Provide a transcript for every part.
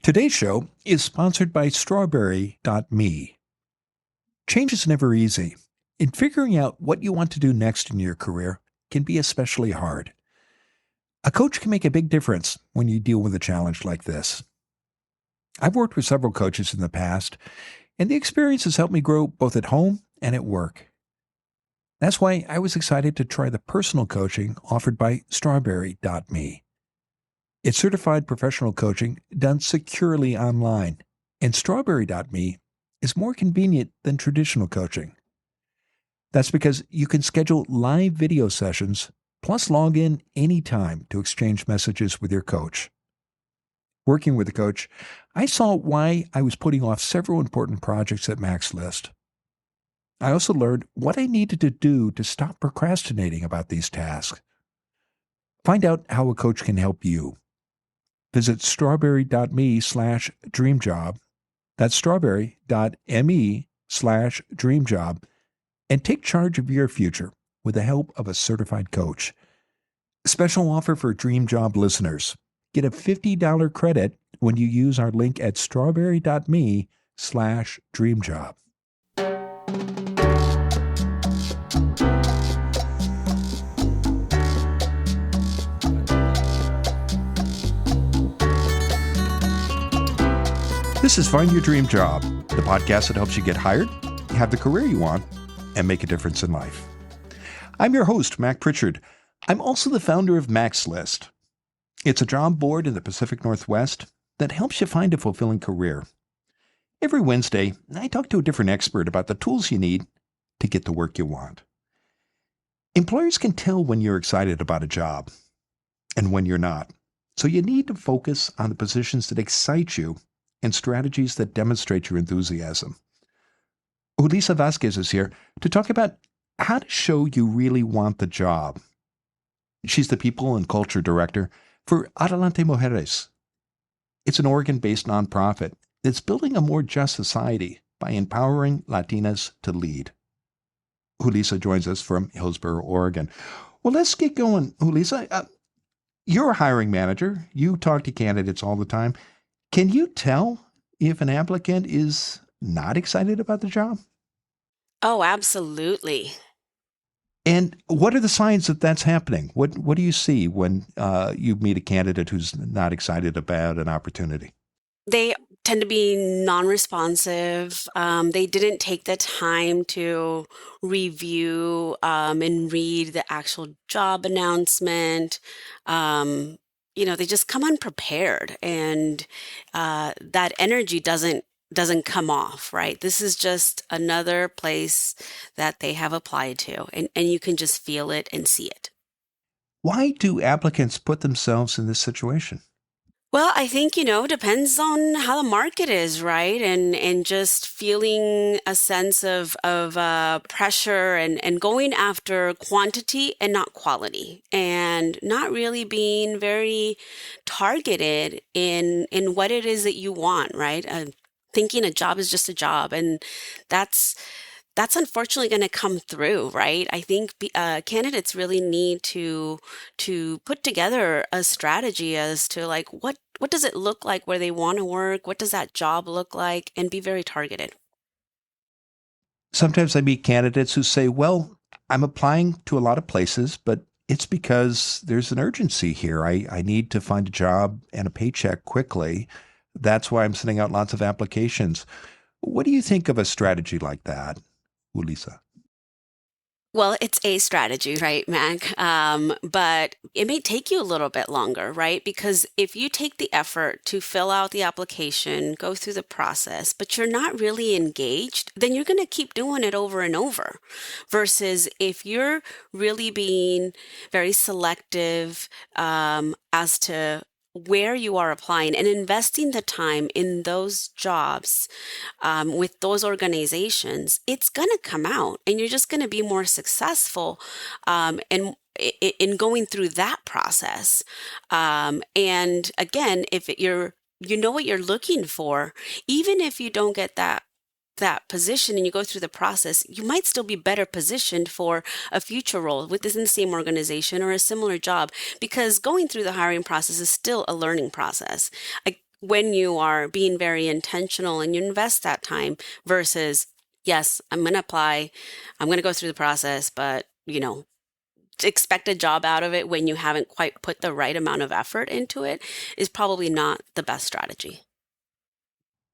Today's show is sponsored by strawberry.me. Change is never easy, and figuring out what you want to do next in your career can be especially hard. A coach can make a big difference when you deal with a challenge like this. I've worked with several coaches in the past, and the experience has helped me grow both at home and at work. That's why I was excited to try the personal coaching offered by strawberry.me. It's certified professional coaching done securely online, and strawberry.me is more convenient than traditional coaching. That's because you can schedule live video sessions plus log in anytime to exchange messages with your coach. Working with a coach, I saw why I was putting off several important projects at Mac's List. I also learned what I needed to do to stop procrastinating about these tasks. Find out how a coach can help you. Visit strawberry.me/dreamjob. That's strawberry.me/dreamjob and take charge of your future with the help of a certified coach. Special offer for Dream Job listeners. Get a $50 credit when you use our link at strawberry.me/dreamjob. This is Find Your Dream Job, the podcast that helps you get hired, have the career you want, and make a difference in life. I'm your host, Mac Pritchard. I'm also the founder of Mac's List. It's a job board in the Pacific Northwest that helps you find a fulfilling career. Every Wednesday, I talk to a different expert about the tools you need to get the work you want. Employers can tell when you're excited about a job and when you're not, so you need to focus on the positions that excite you and strategies that demonstrate your enthusiasm. Julissa Vasquez is here to talk about how to show you really want the job. She's the People and Culture Director for Adelante Mujeres. It's an Oregon-based nonprofit that's building a more just society by empowering Latinas to lead. Julissa joins us from Hillsboro, Oregon. Well, let's get going, Julissa. You're a hiring manager. You talk to candidates all the time. Can you tell if an applicant is not excited about the job? Oh, absolutely. And what are the signs that that's happening? What do you see when you meet a candidate who's not excited about an opportunity? They tend to be non-responsive. They didn't take the time to review and read the actual job announcement. They just come unprepared, and that energy doesn't come off, right? This is just another place that they have applied to, and you can just feel it and see it. Why do applicants put themselves in this situation? Well, I think, depends on how the market is, right? And just feeling a sense of pressure and going after quantity and not quality, and not really being very targeted in what it is that you want, right? Thinking a job is just a job, and that's unfortunately going to come through, right? I think candidates really need to put together a strategy as to like what does it look like where they want to work, what does that job look like, and be very targeted. Sometimes I meet candidates who say, well, I'm applying to a lot of places, but it's because there's an urgency here. I need to find a job and a paycheck quickly. That's why I'm sending out lots of applications. What do you think of a strategy like that, Julissa? Well, it's a strategy, right, Mac? But it may take you a little bit longer, right? Because if you take the effort to fill out the application, go through the process, but you're not really engaged, then you're going to keep doing it over and over. Versus if you're really being very selective as to where you are applying and investing the time in those jobs with those organizations, it's going to come out, and you're just going to be more successful in going through that process. And again, if you know what you're looking for, even if you don't get that position and you go through the process, you might still be better positioned for a future role within the same organization or a similar job, because going through the hiring process is still a learning process. when you are being very intentional and you invest that time versus, yes, I'm going to apply, I'm going to go through the process, but, to expect a job out of it when you haven't quite put the right amount of effort into it is probably not the best strategy.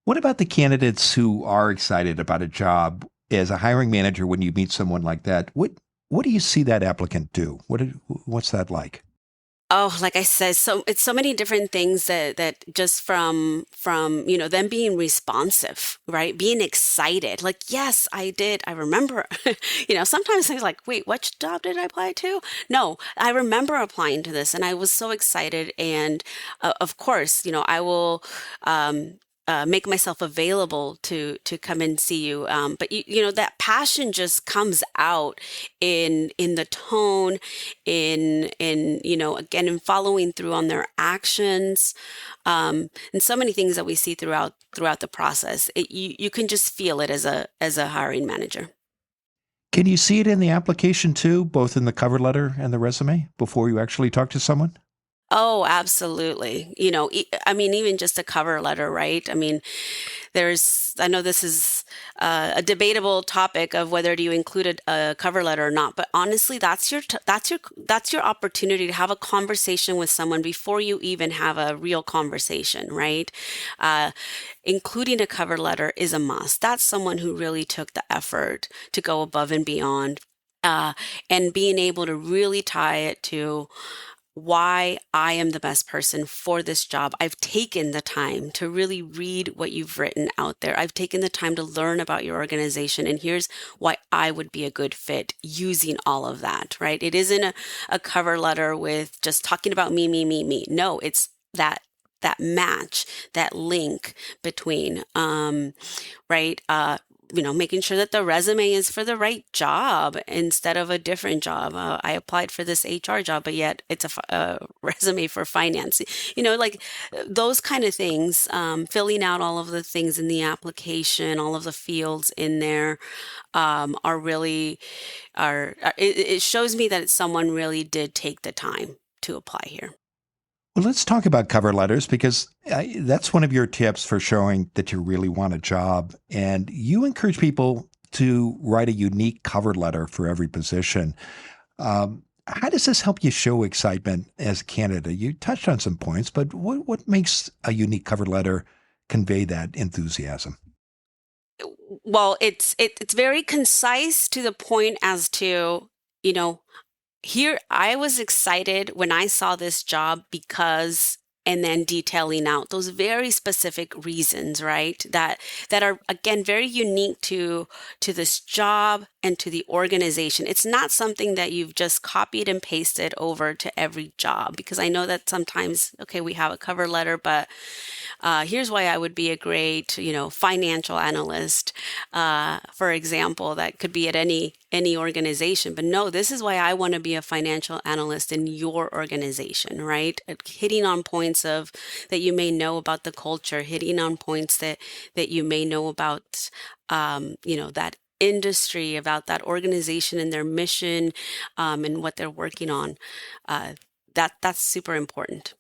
What about the candidates who are excited about a job as a hiring manager when you meet someone like that? What do you see that applicant do? What's that like? Oh, like I said, so it's so many different things that just from them being responsive, right? Being excited. Like, yes, I did. I remember, sometimes they're like, wait, what job did I apply to? No, I remember applying to this and I was so excited. And of course, I will make myself available to come and see you. But that passion just comes out in the tone, in again, in following through on their actions, and so many things that we see throughout the process. You can just feel it as a hiring manager. Can you see it in the application too, both in the cover letter and the resume before you actually talk to someone? Oh, absolutely. I mean, even just a cover letter, right? I mean, I know this is a debatable topic of whether do you include a cover letter or not, but honestly, that's your opportunity to have a conversation with someone before you even have a real conversation, right? Including a cover letter is a must. That's someone who really took the effort to go above and beyond, and being able to really tie it to why I am the best person for this job. I've taken the time to really read what you've written out there. I've taken the time to learn about your organization, and here's why I would be a good fit using all of that, right? It isn't a cover letter with just talking about me, me, me, me. No, it's that match, that link between, right? Making sure that the resume is for the right job instead of a different job. I applied for this HR job, but yet it's a resume for finance. Like those kind of things, filling out all of the things in the application, all of the fields in there, it shows me that someone really did take the time to apply here. Well, let's talk about cover letters because that's one of your tips for showing that you really want a job. And you encourage people to write a unique cover letter for every position. How does this help you show excitement as a candidate? You touched on some points, but what makes a unique cover letter convey that enthusiasm? Well, it's very concise to the point as to, here I was excited when I saw this job because, and then detailing out those very specific reasons, right? That are again very unique to this job and to the organization. It's not something that you've just copied and pasted over to every job, because I know that sometimes, okay, we have a cover letter, but here's why I would be a great, financial analyst, for example, that could be at any organization. But no, this is why I want to be a financial analyst in your organization, right? Hitting on points of that you may know about the culture, hitting on points that you may know about, that industry, about that organization and their mission, and what they're working on. That's super important.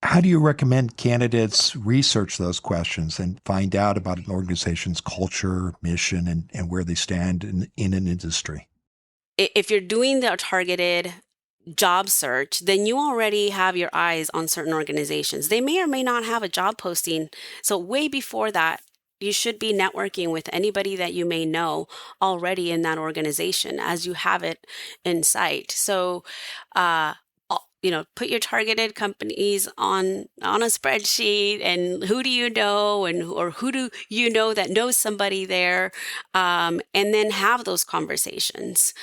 How do you recommend candidates research those questions and find out about an organization's culture, mission, and where they stand in an industry? If you're doing the targeted job search, then you already have your eyes on certain organizations. They may or may not have a job posting. So way before that, you should be networking with anybody that you may know already in that organization as you have it in sight. So, put your targeted companies on a spreadsheet, and who do you know, or who do you know that knows somebody there, and then have those conversations.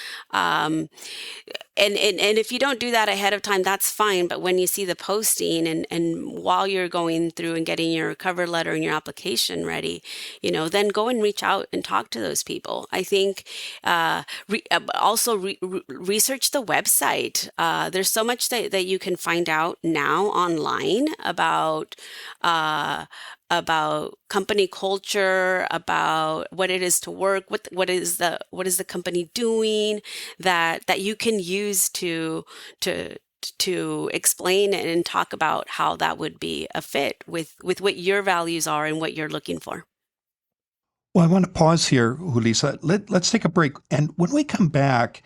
And if you don't do that ahead of time, that's fine. But when you see the posting and while you're going through and getting your cover letter and your application ready, then go and reach out and talk to those people. I think also research the website. There's so much that you can find out now online about company culture, about what it is to work, what is the company doing that you can use to to explain and talk about how that would be a fit with what your values are and what you're looking for. Well, I want to pause here, Julissa. Let's take a break. And when we come back,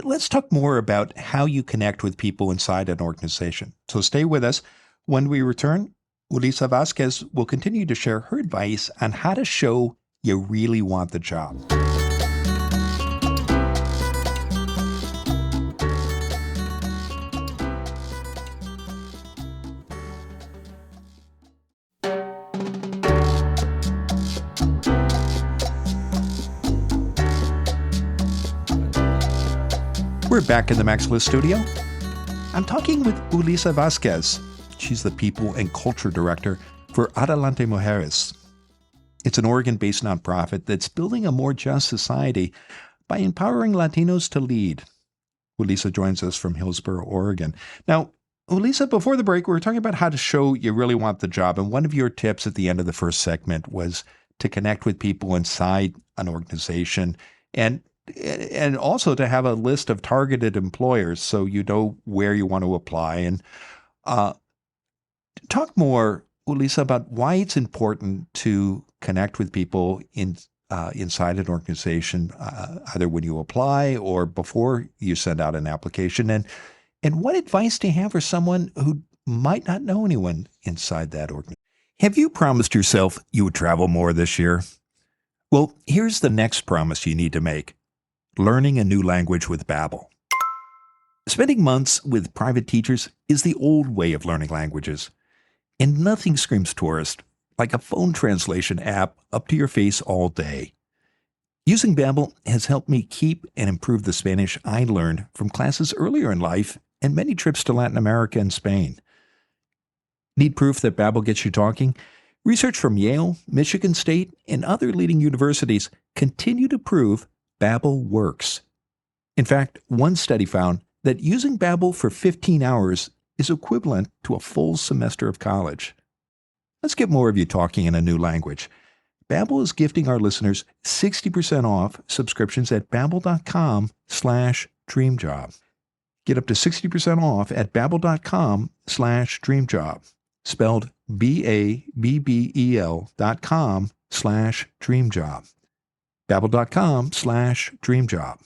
let's talk more about how you connect with people inside an organization. So stay with us. When we return, Julissa Vasquez will continue to share her advice on how to show you really want the job. We're back in the Max List studio. I'm talking with Julissa Vasquez. She's the People and Culture Director for Adelante Mujeres. It's an Oregon-based nonprofit that's building a more just society by empowering Latinos to lead. Julissa joins us from Hillsboro, Oregon. Now, Julissa, before the break, we were talking about how to show you really want the job. And one of your tips at the end of the first segment was to connect with people inside an organization and also to have a list of targeted employers so you know where you want to apply. And talk more, Julissa, about why it's important to connect with people inside an organization, either when you apply or before you send out an application. And what advice do you have for someone who might not know anyone inside that organization? Have you promised yourself you would travel more this year? Well, here's the next promise you need to make. Learning a new language with Babbel. Spending months with private teachers is the old way of learning languages. And nothing screams tourist like a phone translation app up to your face all day. Using Babbel has helped me keep and improve the Spanish I learned from classes earlier in life and many trips to Latin America and Spain. Need proof that Babbel gets you talking? Research from Yale, Michigan State, and other leading universities continue to prove Babbel works. In fact, one study found that using Babbel for 15 hours is equivalent to a full semester of college. Let's get more of you talking in a new language. Babbel is gifting our listeners 60% off subscriptions at babbel.com/dreamjob. Get up to 60% off at babbel.com/dreamjob. Spelled BABBEL.com/dreamjob. Babbel.com/dreamjob.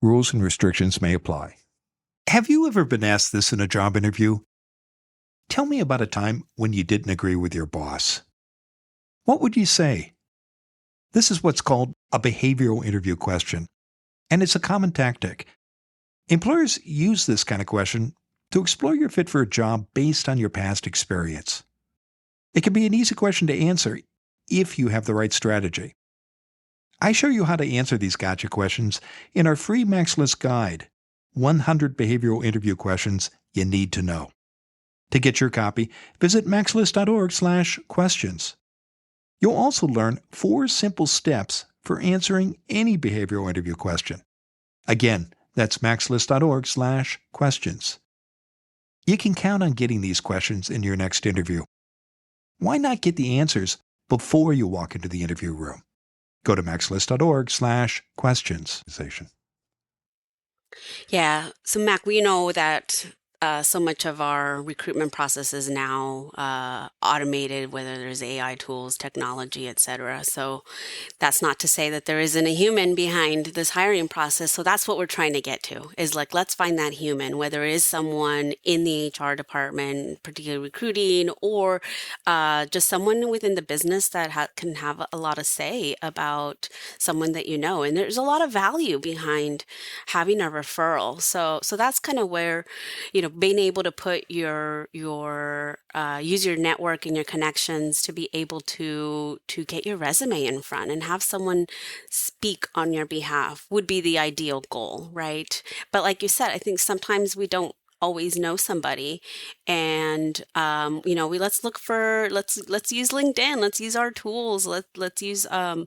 Rules and restrictions may apply. Have you ever been asked this in a job interview? Tell me about a time when you didn't agree with your boss. What would you say? This is what's called a behavioral interview question, and it's a common tactic. Employers use this kind of question to explore your fit for a job based on your past experience. It can be an easy question to answer if you have the right strategy. I show you how to answer these gotcha questions in our free Max List guide, 100 Behavioral Interview Questions You Need to Know. To get your copy, visit maxlist.org/questions. You'll also learn 4 simple steps for answering any behavioral interview question. Again, that's maxlist.org/questions. You can count on getting these questions in your next interview. Why not get the answers before you walk into the interview room? Go to maxlist.org/questions. Yeah. So, Mac, we know that so much of our recruitment process is now automated, whether there's AI tools, technology, et cetera. So that's not to say that there isn't a human behind this hiring process. So that's what we're trying to get to, is like, let's find that human, whether it is someone in the HR department, particularly recruiting, or just someone within the business that can have a lot of say about someone that you know. And there's a lot of value behind having a referral. So that's kind of where, being able to put your use your network and your connections to be able to get your resume in front and have someone speak on your behalf would be the ideal goal, right? But like you said, I think sometimes we don't always know somebody, and let's use LinkedIn, let's use our tools, let's use our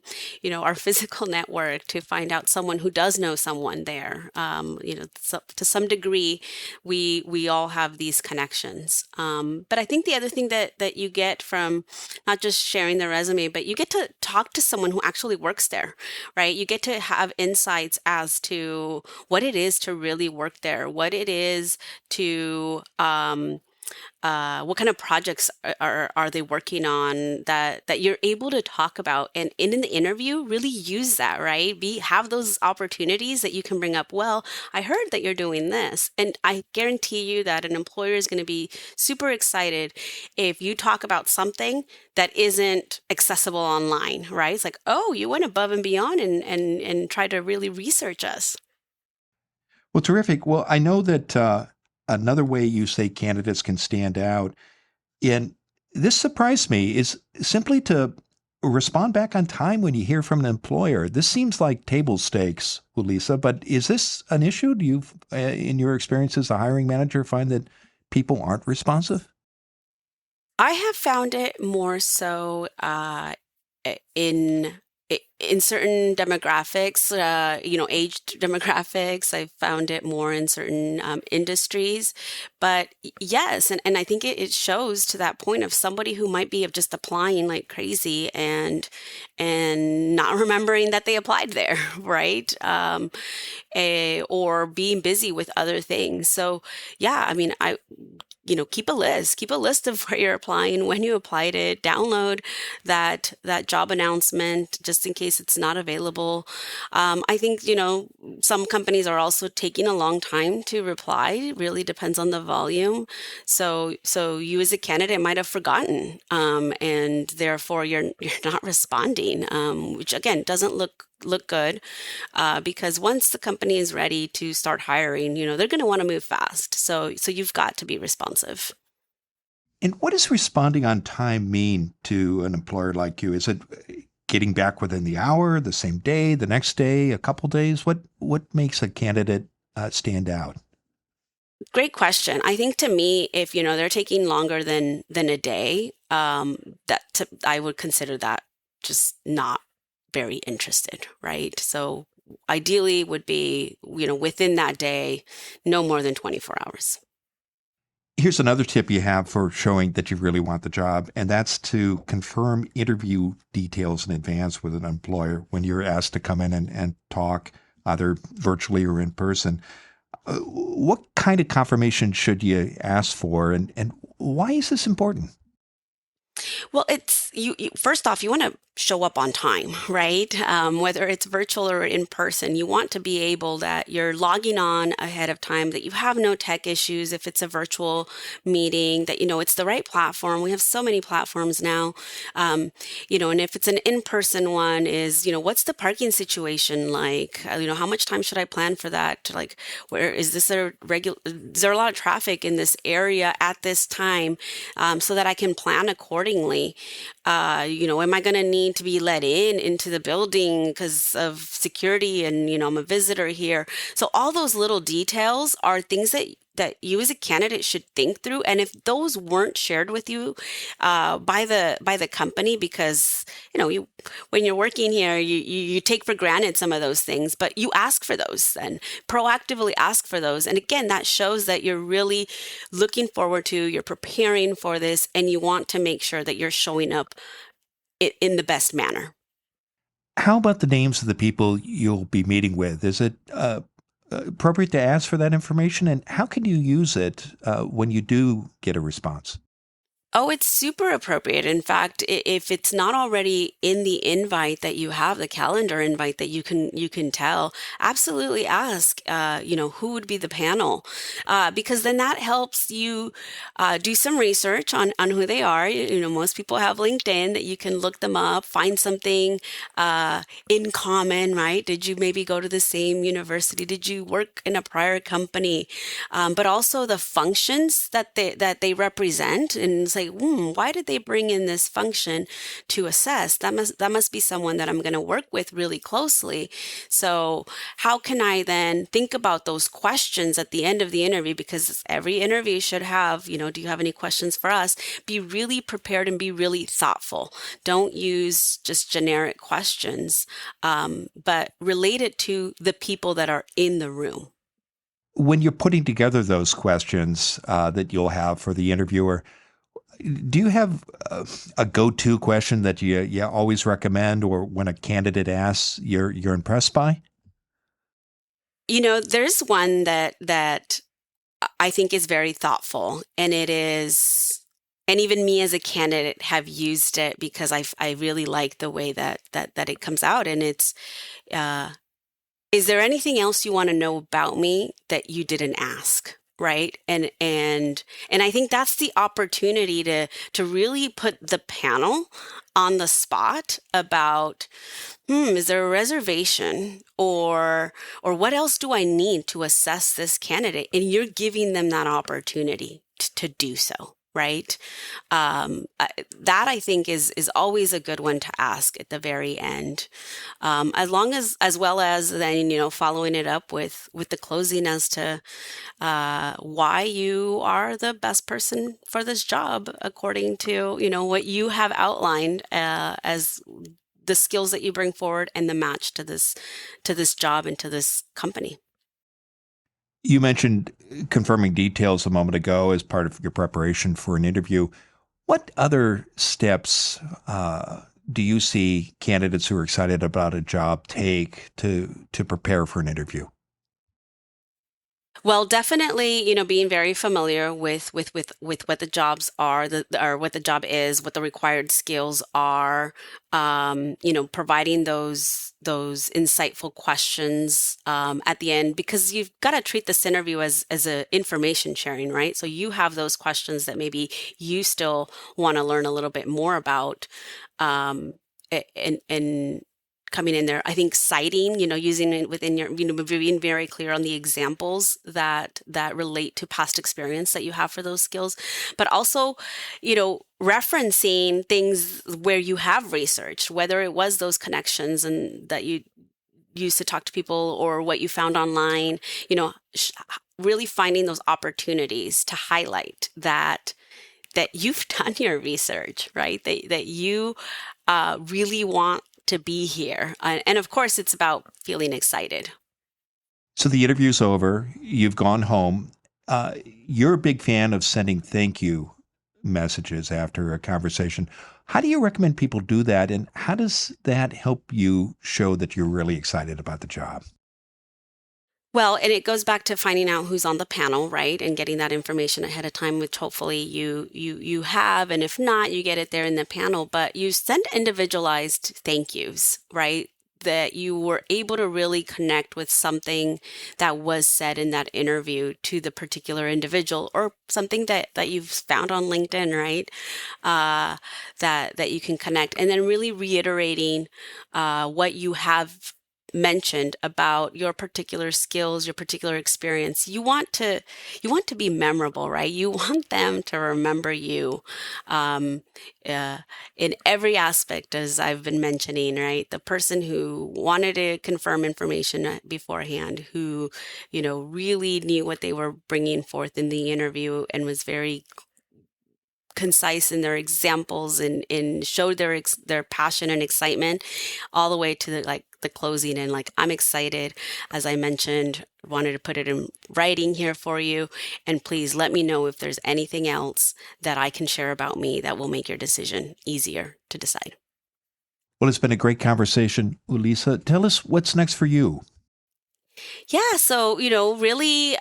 physical network to find out someone who does know someone there. So to some degree we all have these connections, but I think the other thing that you get from not just sharing the resume, but you get to talk to someone who actually works there, right? You get to have insights as to what it is to really work there, what it is to what kind of projects are they working on that you're able to talk about, and in the interview really use that, right? Have those opportunities that you can bring up. Well, I heard that you're doing this, and I guarantee you that an employer is going to be super excited if you talk about something that isn't accessible online, right? It's like, oh, you went above and beyond and tried to really research us. Well, terrific. Well, I know that another way you say candidates can stand out, and this surprised me, is simply to respond back on time when you hear from an employer. This seems like table stakes, Julissa, but is this an issue? Do you, in your experience as a hiring manager, find that people aren't responsive? I have found it more so in in certain demographics, age demographics. I found it more in certain industries, but yes, and I think it shows to that point of somebody who might be of just applying like crazy and not remembering that they applied there, right? Or being busy with other things. So yeah, I mean, keep a list of where you're applying, when you applied it, download that job announcement just in case it's not available. I think, some companies are also taking a long time to reply. It really depends on the volume. So you as a candidate might have forgotten, and therefore you're not responding, which again doesn't look good, because once the company is ready to start hiring, they're going to want to move fast. So you've got to be responsive. And what does responding on time mean to an employer like you? Is it getting back within the hour, the same day, the next day, a couple days? What makes a candidate stand out? Great question. I think to me, if they're taking longer than a day, I would consider that just not very interested, right? So ideally would be, within that day, no more than 24 hours. Here's another tip you have for showing that you really want the job, and that's to confirm interview details in advance with an employer when you're asked to come in and talk, either virtually or in person. What kind of confirmation should you ask for, and why is this important? Well, it's first off, you want to show up on time, right? Whether it's virtual or in person, you want to be able that you're logging on ahead of time, that you have no tech issues if it's a virtual meeting, that it's the right platform. We have so many platforms now, and if it's an in-person one, is what's the parking situation like? How much time should I plan for that? Like, where is this is there a lot of traffic in this area at this time, so that I can plan accordingly? Am I going to need to be let into the building because of security, and I'm a visitor here? So all those little details are things that you as a candidate should think through. And if those weren't shared with you by the company, because when you're working here, you take for granted some of those things, but you ask for those, then proactively ask for those. And again, that shows that you're really looking forward to, you're preparing for this, and you want to make sure that you're showing up in the best manner. How about the names of the people you'll be meeting with? Is it appropriate to ask for that information? And how can you use it when you do get a response? Oh, it's super appropriate. In fact, if it's not already in the invite that you have, the calendar invite that you can tell, absolutely ask, who would be the panel, because then that helps you do some research on who they are. Most people have LinkedIn that you can look them up, find something in common, right? Did you maybe go to the same university? Did you work in a prior company? But also the functions that they represent, and it's like, why did they bring in this function to assess? That must be someone that I'm going to work with really closely. So how can I then think about those questions at the end of the interview? Because every interview should have, do you have any questions for us? Be really prepared and be really thoughtful. Don't use just generic questions, but relate it to the people that are in the room. When you're putting together those questions that you'll have for the interviewer, do you have a go-to question that you always recommend, or when a candidate asks, you're impressed by? There's one that I think is very thoughtful, and it is, and even me as a candidate have used it because I really like the way that it comes out, and it's, uh, is there anything else you want to know about me that you didn't ask? Right. And I think that's the opportunity to really put the panel on the spot about, is there a reservation, or what else do I need to assess this candidate? And you're giving them that opportunity to do so. Right. That I think is always a good one to ask at the very end. As well as then, following it up with the closing as to why you are the best person for this job, according to, what you have outlined as the skills that you bring forward and the match to this job and to this company. You mentioned confirming details a moment ago as part of your preparation for an interview. What other steps do you see candidates who are excited about a job take to prepare for an interview? Well, definitely, being very familiar with what the jobs are, or what the job is, what the required skills are, providing those insightful questions at the end, because you've got to treat this interview as a information sharing, right? So you have those questions that maybe you still want to learn a little bit more about, and coming in there. I think citing, using it within your, being very clear on the examples that relate to past experience that you have for those skills, but also, referencing things where you have researched, whether it was those connections and that you used to talk to people, or what you found online, really finding those opportunities to highlight that you've done your research, right? That you really want to be here. And of course, it's about feeling excited. So the interview's over. You've gone home. You're a big fan of sending thank you messages after a conversation. How do you recommend people do that? And how does that help you show that you're really excited about the job? Well, and it goes back to finding out who's on the panel, right? And getting that information ahead of time, which hopefully you have. And if not, you get it there in the panel. But you send individualized thank yous, right? That you were able to really connect with something that was said in that interview to the particular individual, or something that you've found on LinkedIn, right? That you can connect, and then really reiterating what you have mentioned about your particular skills, your particular experience. You want to be memorable, right? You want them to remember you in every aspect, as I've been mentioning, right? The person who wanted to confirm information beforehand, who, really knew what they were bringing forth in the interview and was very concise in their examples, and showed their passion and excitement, all the way to the closing. And I'm excited, as I mentioned, wanted to put it in writing here for you, and please let me know if there's anything else that I can share about me that will make your decision easier to decide. Well, it's been a great conversation, Julissa. Tell us what's next for you. Yeah, so, really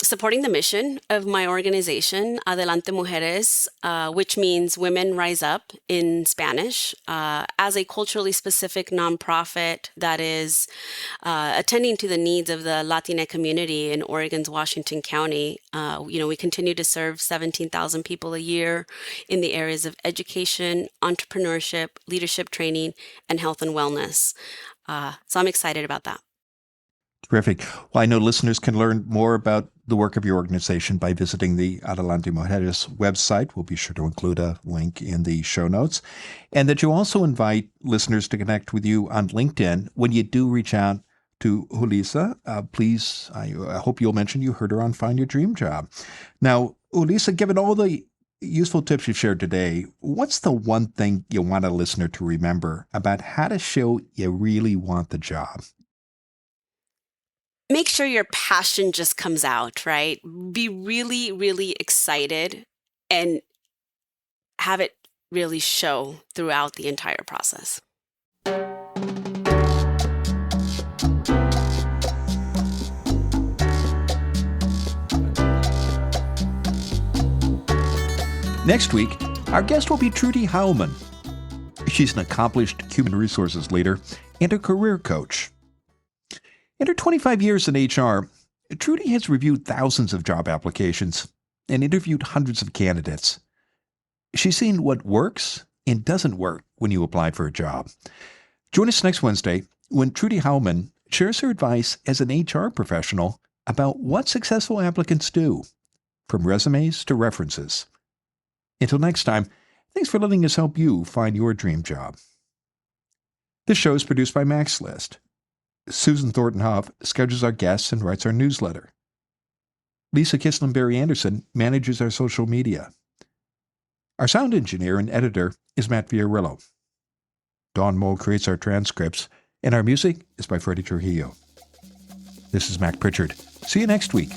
supporting the mission of my organization, Adelante Mujeres, which means Women Rise Up in Spanish, as a culturally specific nonprofit that is attending to the needs of the Latina community in Oregon's Washington County. We continue to serve 17,000 people a year in the areas of education, entrepreneurship, leadership training, and health and wellness. So I'm excited about that. Terrific. Well, I know listeners can learn more about the work of your organization by visiting the Adelante Mujeres website. We'll be sure to include a link in the show notes. And that you also invite listeners to connect with you on LinkedIn. When you do reach out to Julissa, please, I hope you'll mention you heard her on Find Your Dream Job. Now, Julissa, given all the useful tips you've shared today, what's the one thing you want a listener to remember about how to show you really want the job? Make sure your passion just comes out, right? Be really, really excited, and have it really show throughout the entire process. Next week, our guest will be Trudy Howman. She's an accomplished human resources leader and a career coach. In her 25 years in HR, Trudy has reviewed thousands of job applications and interviewed hundreds of candidates. She's seen what works and doesn't work when you apply for a job. Join us next Wednesday when Trudy Howman shares her advice as an HR professional about what successful applicants do, from resumes to references. Until next time, thanks for letting us help you find your dream job. This show is produced by Max List. Susan Thornton Huff schedules our guests and writes our newsletter. Lisa Kislenberry Anderson manages our social media. Our sound engineer and editor is Matt Fiorillo. Dawn Mole creates our transcripts, and our music is by Freddie Trujillo. This is Mac Pritchard. See you next week.